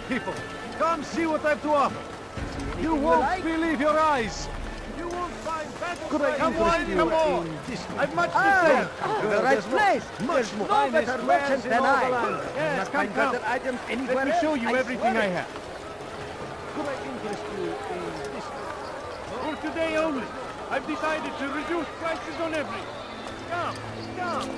people. Come see what I've to offer. You won't believe your eyes. You won't find better. Could I come on. I've much to say. The right place. Much more. No better merchant than I. Yes, Come. Better items anywhere. Let me show you everything I have. have. Could I interest you in this? For today only, I've decided to reduce prices on everything. Come.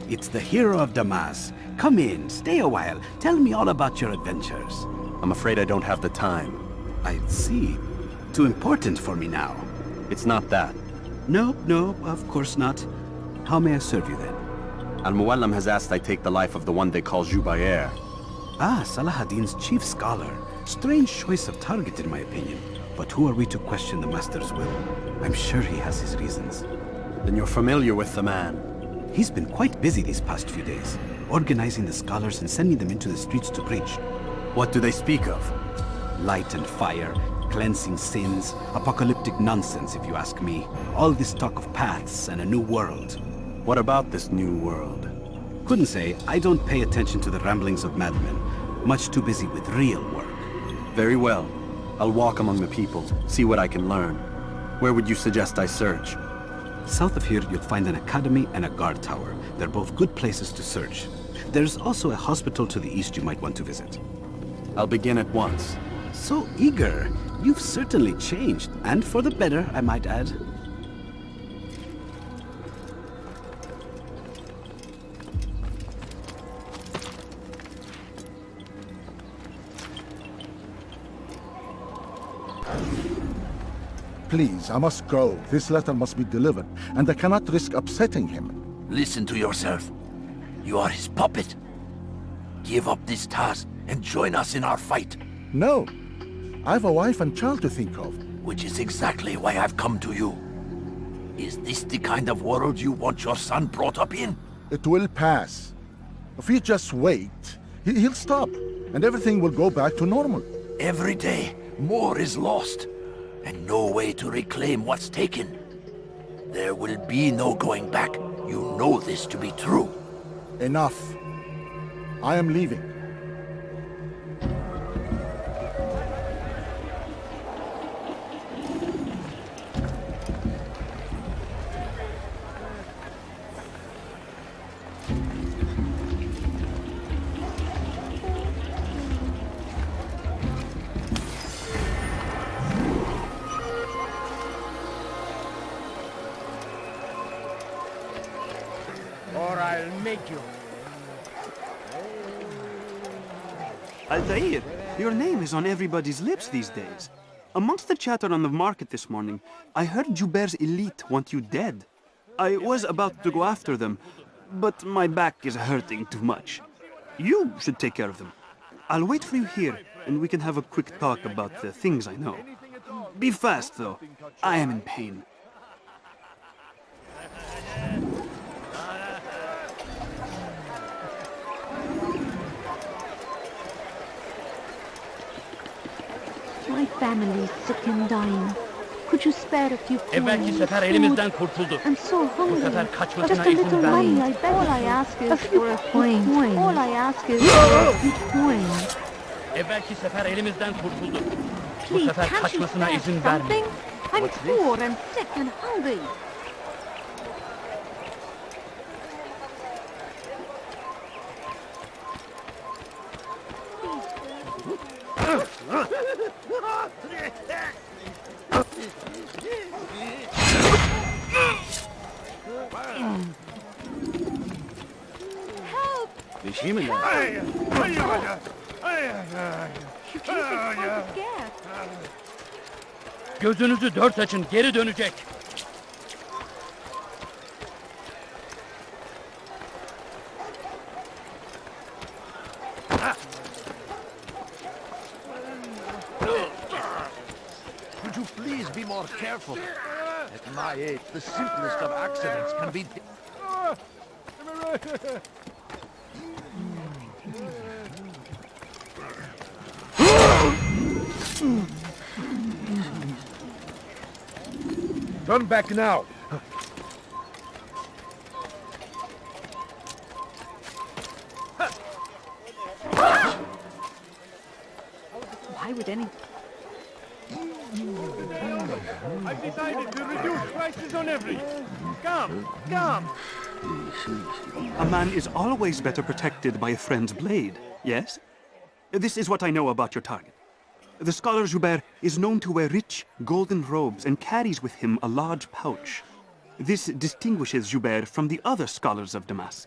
It's the hero of Damas. Come in, stay a while. Tell me all about your adventures. I'm afraid I don't have the time. I see. Too important for me now. It's not that. No, of course not. How may I serve you then? Al-Muallam has asked I take the life of the one they call Jubair. Ah, Salahadin's chief scholar. Strange choice of target in my opinion. But who are we to question the Master's will? I'm sure he has his reasons. Then you're familiar with the man. He's been quite busy these past few days, organizing the scholars and sending them into the streets to preach. What do they speak of? Light and fire, cleansing sins, apocalyptic nonsense if you ask me. All this talk of paths and a new world. What about this new world? Couldn't say. I don't pay attention to the ramblings of madmen. Much too busy with real work. Very well. I'll walk among the people, see what I can learn. Where would you suggest I search? South of here, you'll find an academy and a guard tower. They're both good places to search. There's also a hospital to the east you might want to visit. I'll begin at once. So eager. You've certainly changed, and for the better, I might add. Please, I must go. This letter must be delivered, and I cannot risk upsetting him. Listen to yourself. You are his puppet. Give up this task and join us in our fight. No. I have a wife and child to think of. Which is exactly why I've come to you. Is this the kind of world you want your son brought up in? It will pass. If we just wait, he'll stop, and everything will go back to normal. Every day, more is lost, and no way to reclaim what's taken. There will be no going back. You know this to be true. Enough. I am leaving. Or I'll make you. Altair, your name is on everybody's lips these days. Amongst the chatter on the market this morning, I heard Jubair's elite want you dead. I was about to go after them, but my back is hurting too much. You should take care of them. I'll wait for you here, and we can have a quick talk about the things I know. Be fast, though. I am in pain. My family is sick and dying. Could you spare a few Evvelki coins? sefer elimizden kurtuldu. I'm so hungry. Bu sefer Just kaçmasına a little izin money, vermeyin. I beg. All I ask is for a coin. All I ask is for a few coins. Evvelki sefer elimizden kurtuldu. Bu Please, sefer can't you kaçmasına spare izin something? vermeyin. I'm poor and sick and hungry. Help! Bir şey mi lan? You can't get gas. Gözünüzü dört açın, geri dönecek. Please be more careful. At my age, the simplest of accidents can be... Turn back now. Why would any... I've decided to reduce prices on everything. Come, come. A man is always better protected by a friend's blade, yes? This is what I know about your target. The scholar Jubair is known to wear rich, golden robes and carries with him a large pouch. This distinguishes Jubair from the other scholars of Damascus.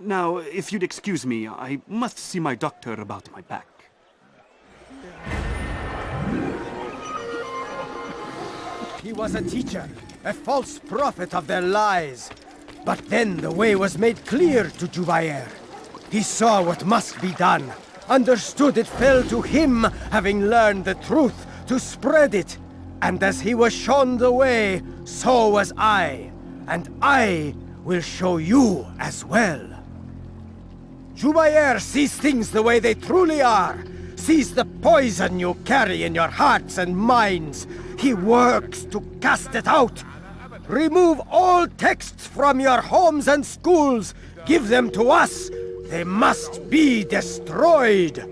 Now, if you'd excuse me, I must see my doctor about my back. He was a teacher, a false prophet of their lies. But then the way was made clear to Jubair. He saw what must be done, understood it fell to him, having learned the truth, to spread it. And as he was shown the way, so was I. And I will show you as well. Jubair sees things the way they truly are, sees the poison you carry in your hearts and minds. He works to cast it out. Remove all texts from your homes and schools. Give them to us. They must be destroyed.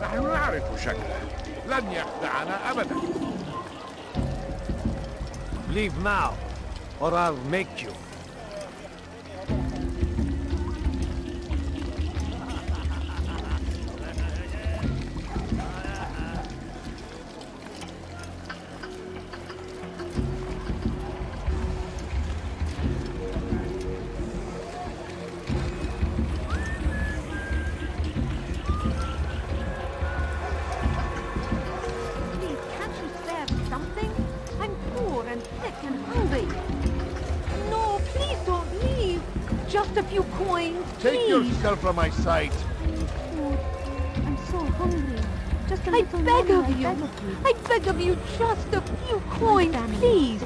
نحن نعرف شكله. لن يخدعنا أبدا. Leave now, or I'll make you. Just a few coins, Take please. yourself from my sight. Oh, I'm so hungry. Just a little beg of you. I beg of you, just a few coins, please.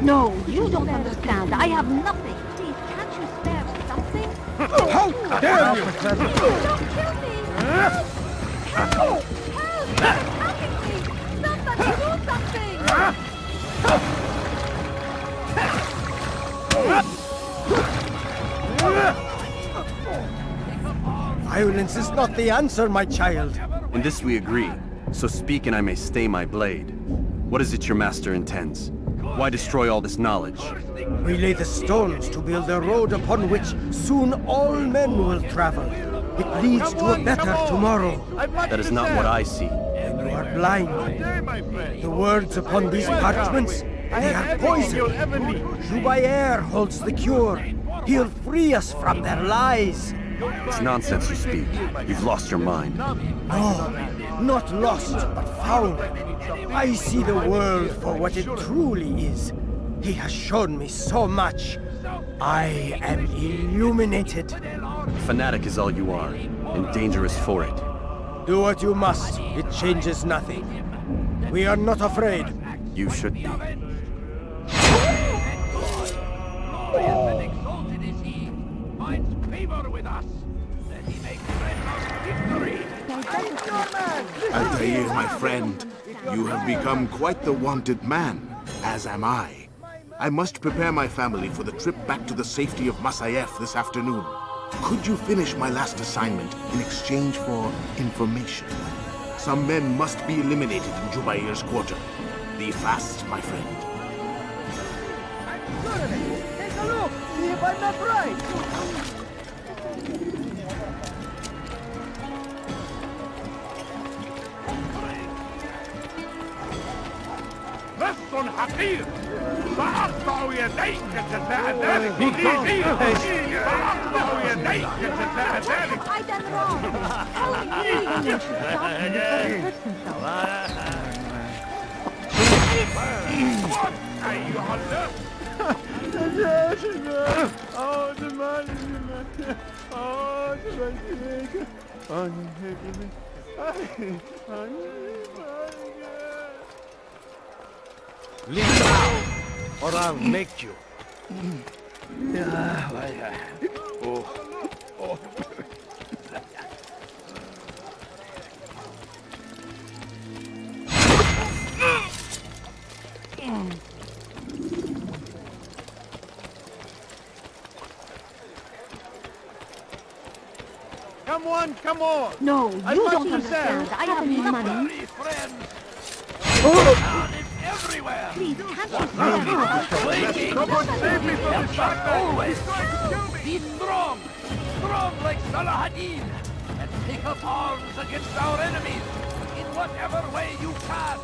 No, you don't understand. I have nothing. Please, can't you spare something? How dare you! Please, don't kill me. Help! Help! Help! Help me! Somebody do something! Violence is not the answer, my child. In this we agree, so speak and I may stay my blade. What is it your master intends? Why destroy all this knowledge? We lay the stones to build a road upon which soon all men will travel. It leads to a better tomorrow. That is not what I see. And you are blind. The words upon these parchments, they are poison. Jubair holds the cure. He'll free us from their lies. It's nonsense you speak. You've lost your mind. No, not lost, but found. I see the world for what it truly is. He has shown me so much. I am illuminated. Fanatic is all you are, and dangerous for it. Do what you must. It changes nothing. We are not afraid. You should be. Altair, my friend, you have become quite the wanted man, as am I. I must prepare my family for the trip back to the safety of Masayef this afternoon. Could you finish my last assignment in exchange for information? Some men must be eliminated in Jubair's quarter. Be fast, my friend. I'm sure of it. Take a look. See if I'm not right. لص حقير سأقطع يديك جزاء ذلك سأقطع يديك جزاء ذلك I done wrong. Help me. Stop him before he hurts himself. أيها الناس Leave now, or I'll make you. Come on, come on! No, I you must don't be understand. there. I have money. Everywhere! Please, can't you see that? Someone save me from this madman! Always! He's trying to kill me! Be strong! Strong like Salahadin! And take up arms against our enemies in whatever way you can!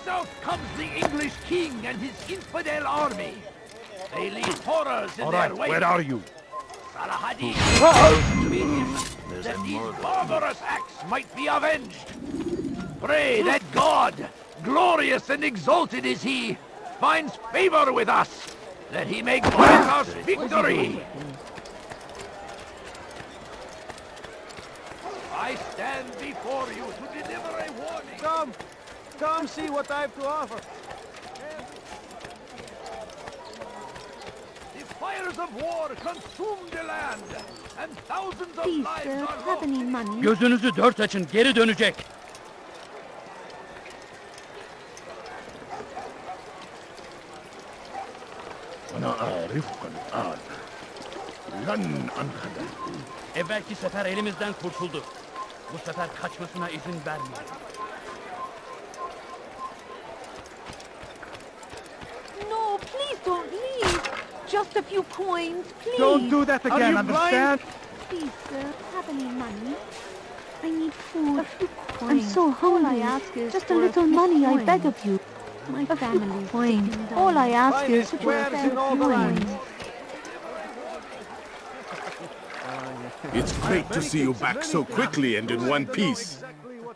South comes the English king and his infidel army. They leave horrors in All their right, wake. where are you? Salahadin urged him that these barbarous acts might be avenged. Pray that God, glorious and exalted is he, finds favor with us, that he may grant us victory. I stand before you to deliver a warning. Come see what I have to offer. The fires of war consume the land, and thousands of Please, lives sir, are have lost. any money? Gözünüzü dört açın, geri dönecek. أنا أعرفك الآن لن أنخدع. Evvelki sefer elimizden kurtuldu. Bu sefer kaçmasına izin vermeyin. No, please don't leave. Just a few coins, please. Don't do that again, understand? Please, sir, have any money? I need food. A few coins. I'm so hungry. All I ask is just a little money, I beg of you. My family's coins. All I ask Find is the for a squares few in all the coins. land. It's great to see you back so quickly and in one piece.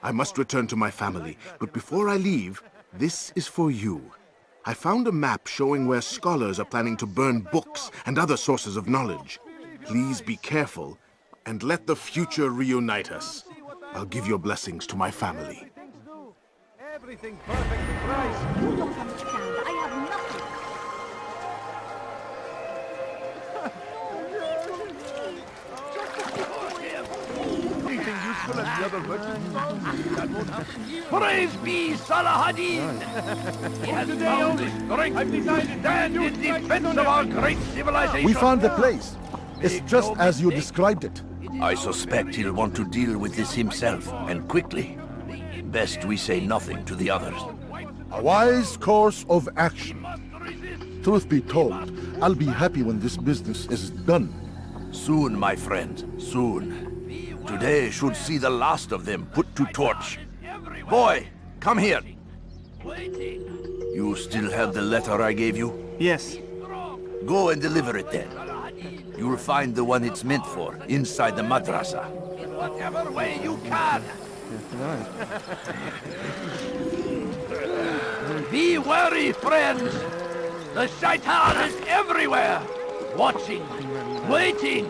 I must return to my family, but before I leave, this is for you. I found a map showing where scholars are planning to burn books and other sources of knowledge. Please be careful, and let the future reunite us. I'll give your blessings to my family. Everything perfectly priced. You don't understand. I have nothing. Anything useful at the other merchants' stalls? That won't happen. Praise be Salahadin! He has found the strength to stand in defense of our great civilization. We found the place. It's just as you described it. I suspect he'll want to deal with this himself, and quickly. Best we say nothing to the others. A wise course of action. Truth be told, I'll be happy when this business is done. Soon, my friend, soon. Today should see the last of them put to torch. Boy, come here. You still have the letter I gave you? Yes. Go and deliver it then. You'll find the one it's meant for inside the madrasa. In whatever way you can. Be wary, friends. The shaitan is everywhere. Watching, waiting.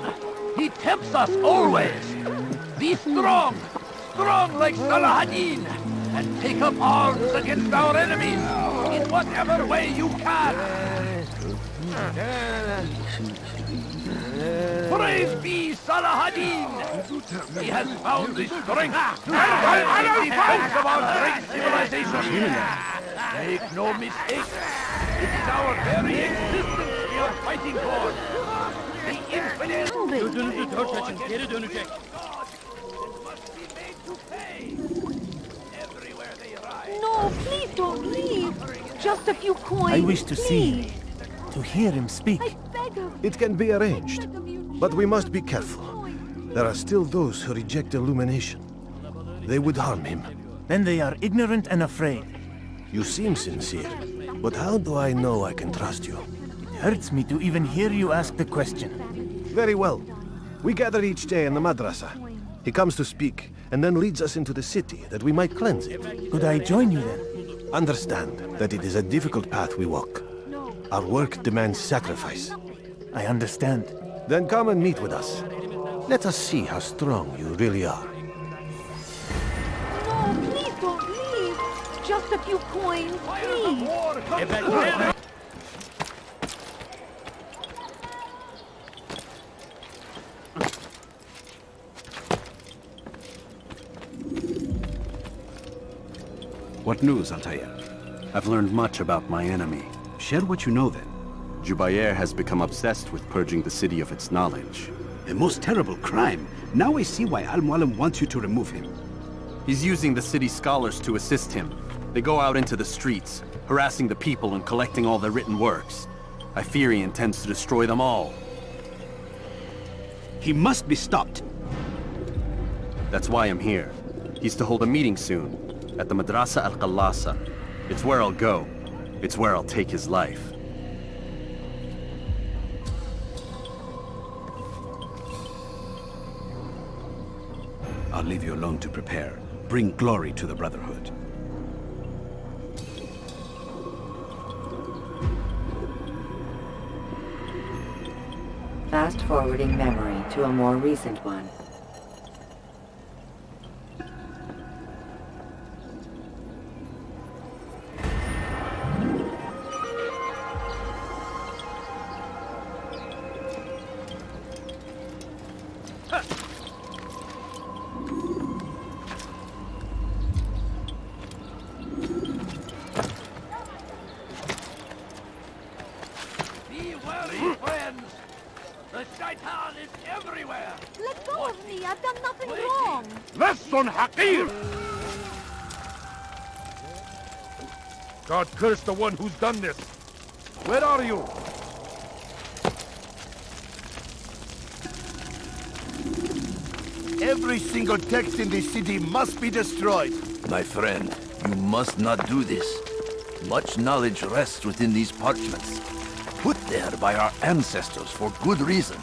He tempts us always. Be strong. Strong like Salahadin. And take up arms against our enemies. In whatever way you can. Praise be Salahadin! He has found the strength and defense of our great civilization. Make no mistake, it is our very existence we are fighting for. The infidel Gözünüzü dört açın, geri dönecek. must be made to pay. Everywhere they rise. No, please don't leave. Just a few coins. I wish to see him, to hear him speak. I beg of you. It can be arranged, Beg of you, but we must be careful. There are still those who reject illumination. They would harm him. Then they are ignorant and afraid. You seem sincere, but how do I know I can trust you? It hurts me to even hear you ask the question. Very well. We gather each day in the madrasa. He comes to speak, and then leads us into the city, that we might cleanse it. Could I join you then? Understand that it is a difficult path we walk. Our work demands sacrifice. I understand. Then come and meet with us. Let us see how strong you really are. No, please don't Just a few coins, please. What news, Altair? I've learned much about my enemy. Share what you know then. Jubair has become obsessed with purging the city of its knowledge. A most terrible crime. Now I see why Al-Mualim wants you to remove him. He's using the city scholars to assist him. They go out into the streets, harassing the people and collecting all their written works. I fear he intends to destroy them all. He must be stopped. That's why I'm here. He's to hold a meeting soon, at the Madrasa Al-Qallasa. It's where I'll go. It's where I'll take his life. I'll leave you alone to prepare. Bring glory to the Brotherhood. Fast-forwarding memory to a more recent one. Be wary, friends! The shaitan is everywhere! Let go of me. I've done nothing wrong. Lesson, Hakim! God curse the one who's done this. Where are you? Every single text in this city must be destroyed. My friend, you must not do this. Much knowledge rests within these parchments, put there by our ancestors for good reason.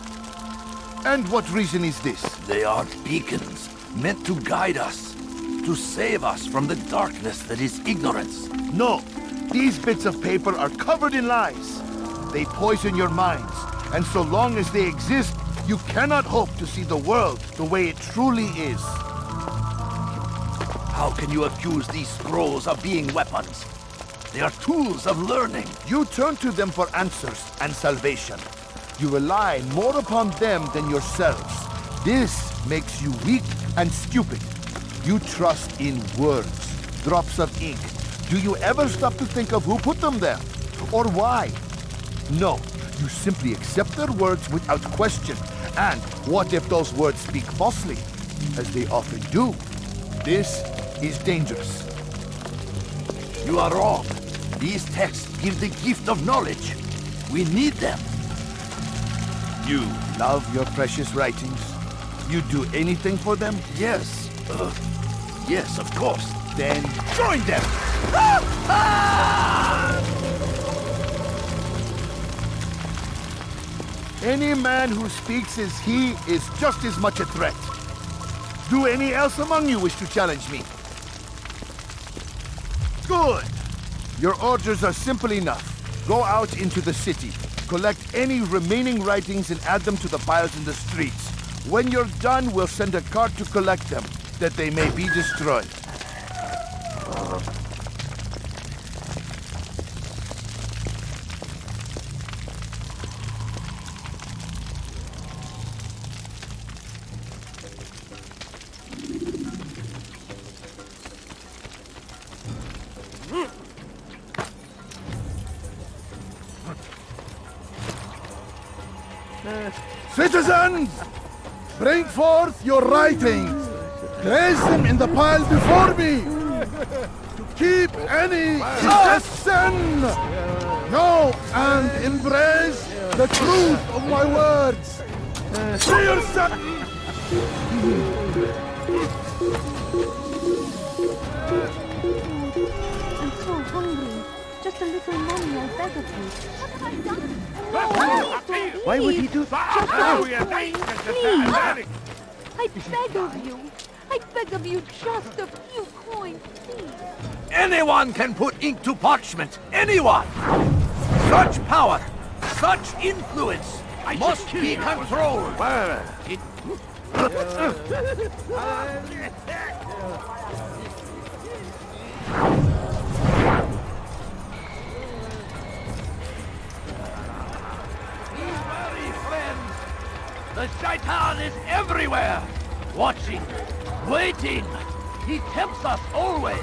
And what reason is this? They are beacons, meant to guide us, to save us from the darkness that is ignorance. No, these bits of paper are covered in lies. They poison your minds, and so long as they exist, you cannot hope to see the world the way it truly is. How can you accuse these scrolls of being weapons? They are tools of learning. You turn to them for answers and salvation. You rely more upon them than yourselves. This makes you weak and stupid. You trust in words, drops of ink. Do you ever stop to think of who put them there? Or why? No, you simply accept their words without question. And what if those words speak falsely, as they often do? This is dangerous. You are wrong. These texts give the gift of knowledge. We need them. You love your precious writings? You'd do anything for them? Yes. Yes, of course. Then join them! Any man who speaks as he is just as much a threat. Do any else among you wish to challenge me? Good! Your orders are simple enough. Go out into the city, collect any remaining writings and add them to the piles in the streets. When you're done, we'll send a cart to collect them, that they may be destroyed. Citizens! Bring forth your writings! Place them in the pile before me! To keep any suggestion! Know and embrace the truth of my words! See yourself! I'm so hungry. Just a little money, I beg of you. What have I done? Why would he do that? Please! I beg of you. I beg of you, just a few coins, please. Anyone can put ink to parchment. Anyone! Such power, such influence must be controlled. Shaitan is everywhere! Watching, waiting. He tempts us always.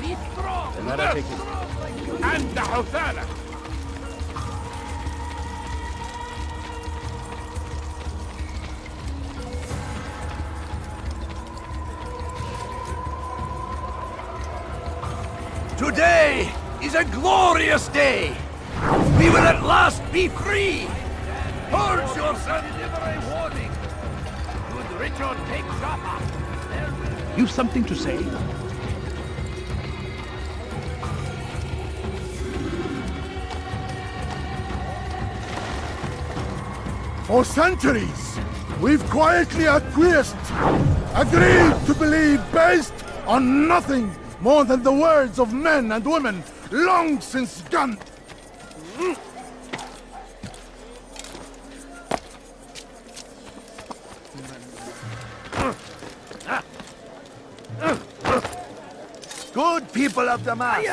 Be strong. And the Hosana. Today is a glorious day. We will at last be free. Purge yourself. Deliver a warning. Should Richard take Joppa, there will... You've something to say? For centuries, we've quietly acquiesced, agreed to believe based on nothing more than the words of men and women long since gone. Good people of Damas,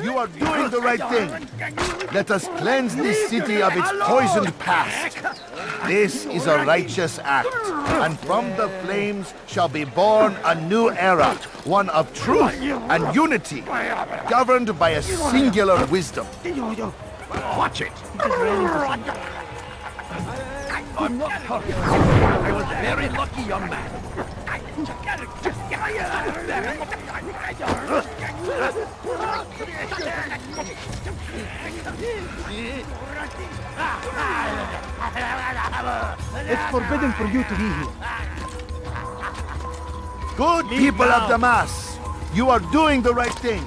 you are doing the right thing. Let us cleanse this city of its poisoned past. This is a righteous act, and from the flames shall be born a new era, one of truth and unity, governed by a singular wisdom. Watch it. I'm not talking. I was a very lucky young man. It's forbidden for you to be here. Good people of Damas, you are doing the right thing.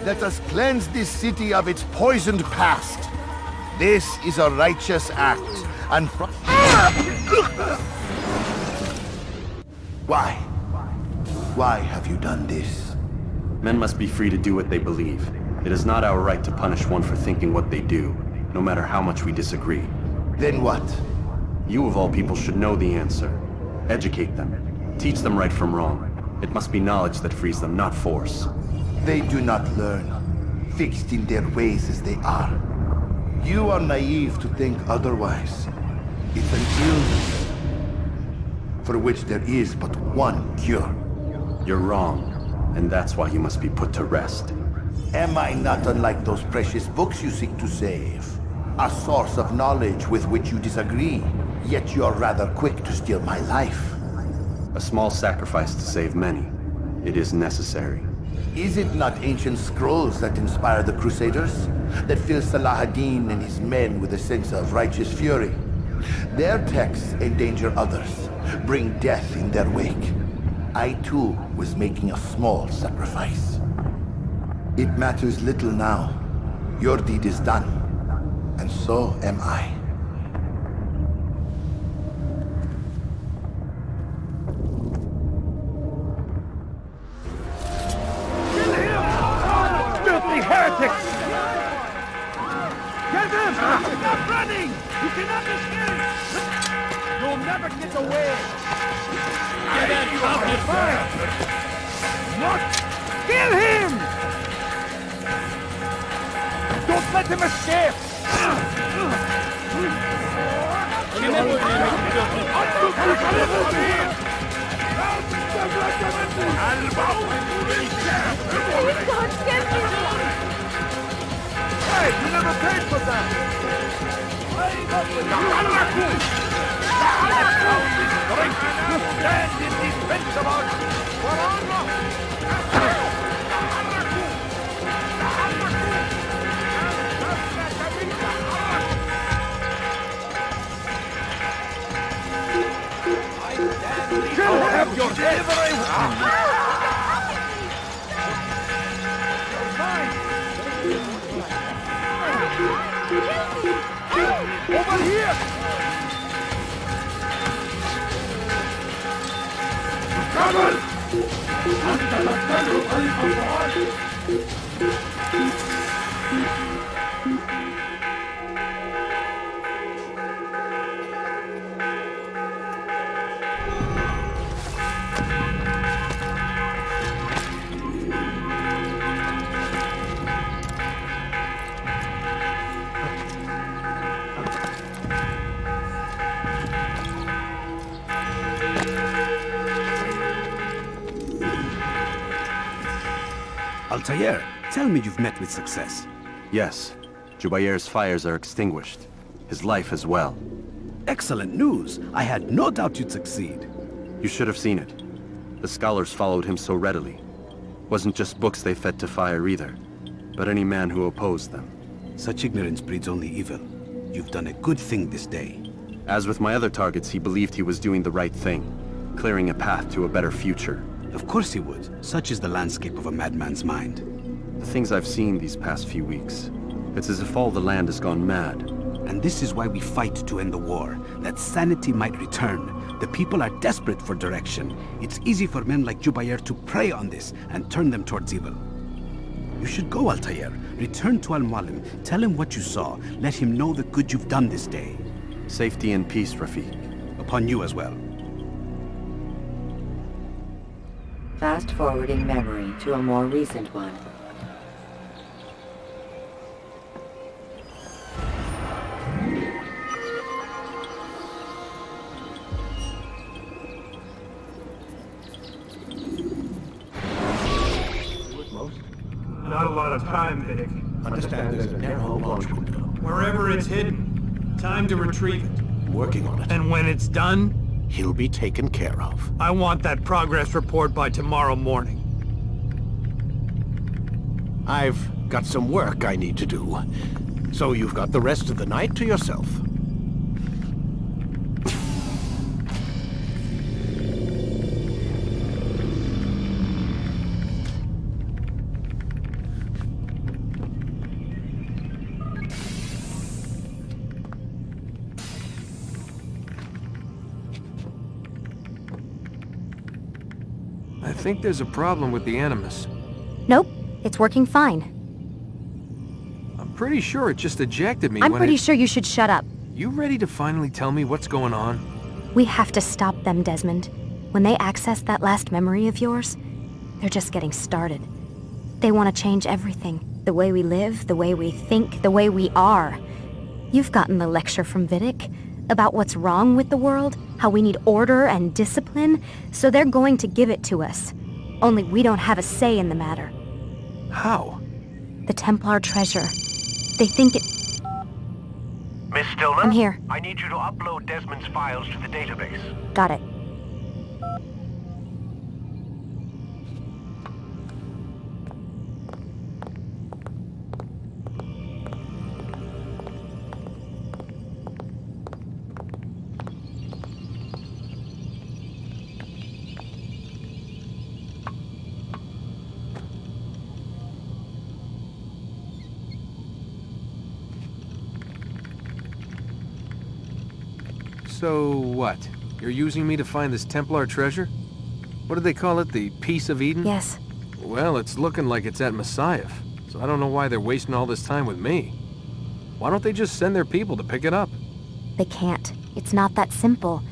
Let us cleanse this city of its poisoned past. This is a righteous act, and from... Why? Why have you done this? Men must be free to do what they believe. It is not our right to punish one for thinking what they do, no matter how much we disagree. Then what? You of all people should know the answer. Educate them. Teach them right from wrong. It must be knowledge that frees them, not force. They do not learn, fixed in their ways as they are. You are naive to think otherwise. It's an illness for which there is but one cure. You're wrong, and that's why you must be put to rest. Am I not unlike those precious books you seek to save? A source of knowledge with which you disagree, yet you are rather quick to steal my life. A small sacrifice to save many. It is necessary. Is it not ancient scrolls that inspire the Crusaders? That fill Salah ad-Din and his men with a sense of righteous fury? Their texts endanger others, bring death in their wake. I too was making a small sacrifice. It matters little now. Your deed is done, and so am I. Filthy heretics! Get him! Stop running! You cannot escape! You'll never get away! Get out of fire! What? Kill him! Don't let him escape! Hey, you never paid for that! You stand in defense of our... Have your delivery! Over here! Altair, tell me you've met with success. Yes. Jubair's fires are extinguished. His life as well. Excellent news. I had no doubt you'd succeed. You should have seen it. The scholars followed him so readily. Wasn't just books they fed to fire either, but any man who opposed them. Such ignorance breeds only evil. You've done a good thing this day. As with my other targets, he believed he was doing the right thing, clearing a path to a better future. Of course he would. Such is the landscape of a madman's mind. The things I've seen these past few weeks, it's as if all the land has gone mad. And this is why we fight to end the war, that sanity might return. The people are desperate for direction. It's easy for men like Jubair to prey on this and turn them towards evil. You should go, Altair. Return to Al-Mualim. Tell him what you saw. Let him know the good you've done this day. Safety and peace, Rafiq. Upon you as well. Fast-forwarding memory to a more recent one. Not a lot of time, Vidic. Understand there's a narrow launch window. Wherever it's hidden, time to retrieve it. I'm working on it. And when it's done, He'll be taken care of. I want that progress report by tomorrow morning. I've got some work I need to do. So you've got the rest of the night to yourself. I think there's a problem with the Animus. Nope, it's working fine. I'm pretty sure it just ejected me I'm when pretty it... sure you should shut up. You ready to finally tell me what's going on? We have to stop them, Desmond. When they access that last memory of yours, they're just getting started. They want to change everything. The way we live, the way we think, the way we are. You've gotten the lecture from Vidic about what's wrong with the world, how we need order and discipline, so they're going to give it to us. Only we don't have a say in the matter. How? The Templar treasure. They think it... Miss Stillman? I'm here. I need you to upload Desmond's files to the database. Got it. So what? You're using me to find this Templar treasure? What do they call it? The Piece of Eden? Yes. Well, it's looking like it's at Messiah, so I don't know why they're wasting all this time with me. Why don't they just send their people to pick it up? They can't. It's not that simple.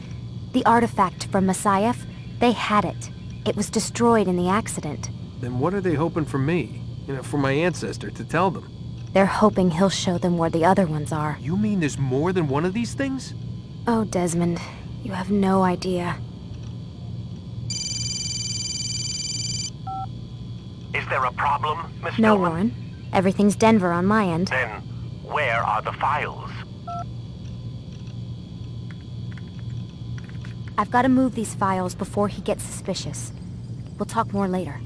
The artifact from Messiah, they had it. It was destroyed in the accident. Then what are they hoping for me? For my ancestor to tell them? They're hoping he'll show them where the other ones are. You mean there's more than one of these things? Oh, Desmond, you have no idea. Is there a problem, Miss No, Stillman? Warren. Everything's Denver on my end. Then, where are the files? I've got to move these files before he gets suspicious. We'll talk more later.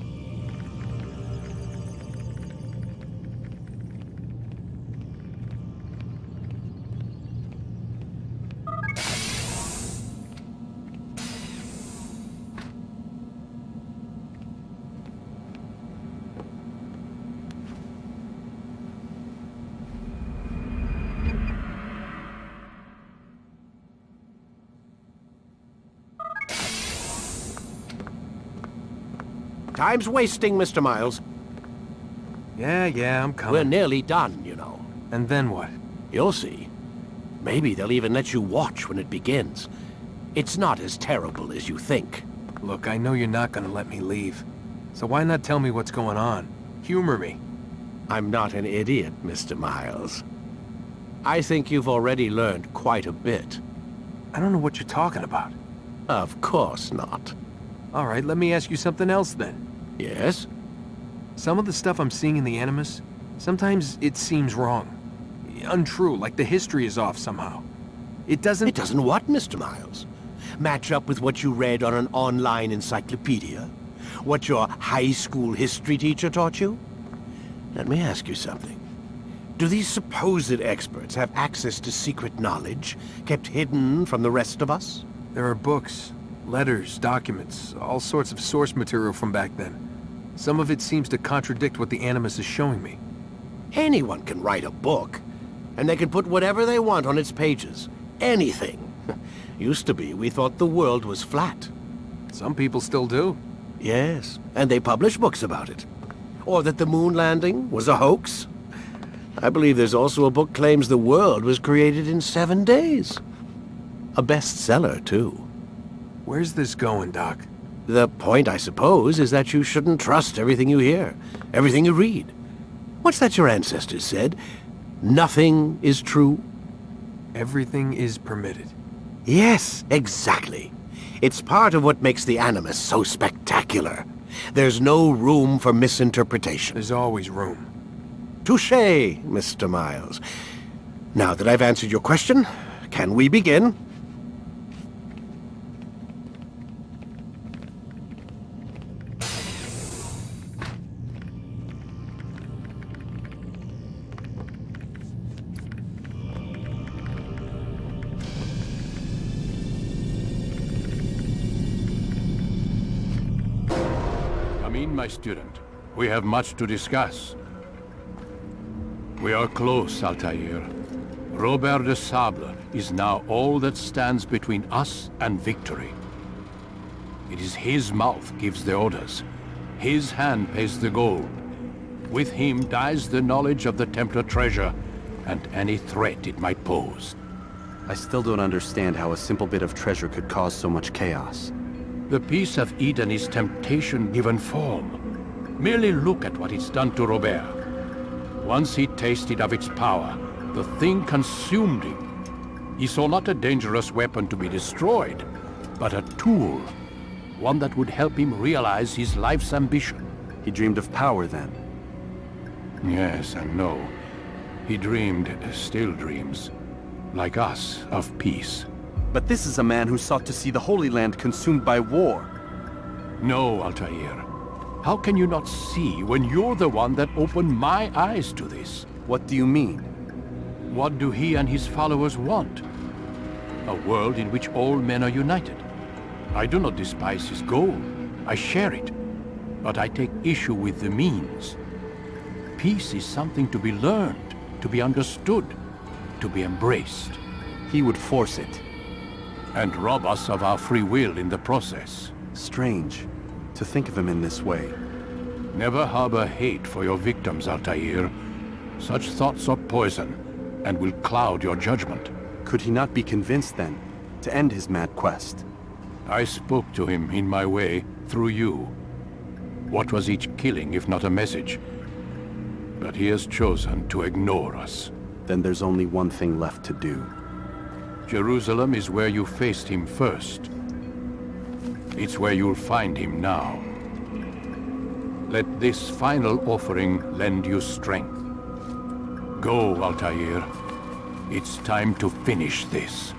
Time's wasting, Mr. Miles. Yeah, I'm coming. We're nearly done, you know. And then what? You'll see. Maybe they'll even let you watch when it begins. It's not as terrible as you think. Look, I know you're not gonna let me leave. So why not tell me what's going on? Humor me. I'm not an idiot, Mr. Miles. I think you've already learned quite a bit. I don't know what you're talking about. Of course not. All right, let me ask you something else then. Yes? Some of the stuff I'm seeing in the Animus, sometimes it seems wrong. Untrue, like the history is off somehow. It doesn't... It doesn't what, Mr. Miles? Match up with what you read on an online encyclopedia? What your high school history teacher taught you? Let me ask you something. Do these supposed experts have access to secret knowledge kept hidden from the rest of us? There are books, letters, documents, all sorts of source material from back then. Some of it seems to contradict what the Animus is showing me. Anyone can write a book, and they can put whatever they want on its pages. Anything. Used to be, we thought the world was flat. Some people still do. Yes, and they publish books about it. Or that the moon landing was a hoax. I believe there's also a book claims the world was created in 7 days. A bestseller, too. Where's this going, Doc? The point, I suppose, is that you shouldn't trust everything you hear, everything you read. What's that your ancestors said? Nothing is true? Everything is permitted. Yes, exactly. It's part of what makes the Animus so spectacular. There's no room for misinterpretation. There's always room. Touché, Mr. Miles. Now that I've answered your question, can we begin? Come in, my student. We have much to discuss. We are close, Altair. Robert de Sable is now all that stands between us and victory. It is his mouth gives the orders. His hand pays the gold. With him dies the knowledge of the Templar treasure and any threat it might pose. I still don't understand how a simple bit of treasure could cause so much chaos. The Peace of Eden is temptation given form. Merely look at what it's done to Robert. Once he tasted of its power, the thing consumed him. He saw not a dangerous weapon to be destroyed, but a tool. One that would help him realize his life's ambition. He dreamed of power then? Yes and no. He dreamed, still dreams, like us, of peace. But this is a man who sought to see the Holy Land consumed by war. No, Altair. How can you not see when you're the one that opened my eyes to this? What do you mean? What do he and his followers want? A world in which all men are united. I do not despise his goal. I share it. But I take issue with the means. Peace is something to be learned, to be understood, to be embraced. He would force it. And rob us of our free will in the process. Strange to think of him in this way. Never harbor hate for your victims, Altair. Such thoughts are poison, and will cloud your judgment. Could he not be convinced, then, to end his mad quest? I spoke to him in my way, through you. What was each killing if not a message? But he has chosen to ignore us. Then there's only one thing left to do. Jerusalem is where you faced him first. It's where you'll find him now. Let this final offering lend you strength. Go, Altair. It's time to finish this.